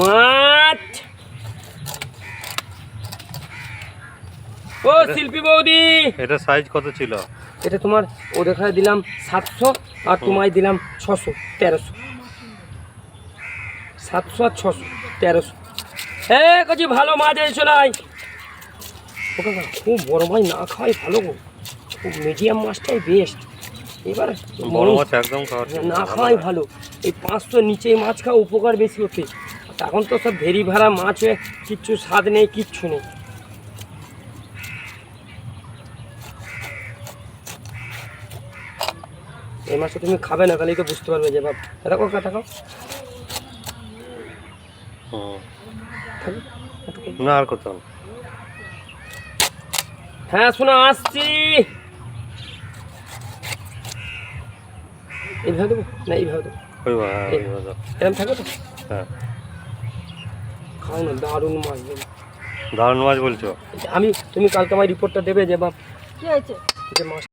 মাছ। ও শিল্পী বৌদি, এটা সাইজ কত ছিল? এটা তোমার ও দেখায় দিলাম 700 আর তোমায় দিলাম 600 1300। 700 আর 600 1300। কাছে ভালো মাছ এসো নাই। ও কাকা খুব বড় মাছ না খাওয়াই ভালো গো, খুব মিডিয়াম মাছটাই বেস্ট। এবার বড় মাছ একদম খাওয়া না খাওয়াই ভালো। এই 500 নিচে মাছ খাওয়া উপকার বেশি হতে। এখন তো সব ভেরি ভাড়া মাছ হয়ে কিচ্ছু স্বাদ নেই, কিচ্ছু নেই। এই মাছটা তুমি খাবে না, তাহলেই তো বুঝতে পারবে যে বাপ। দেখো কাটা খাও না আর কত? হ্যাঁ শোনা আসছি। এইভাবে দেবো না এইভাবে দেবো? এরকম থাকবে তো? হ্যাঁ খাও না, দারুণ মাছ দেবো। দারুণ মাছ বলছো? তুমি কালকে আমার রিপোর্টটা দেবে যে বাপ কি হয়েছে? যে মাছ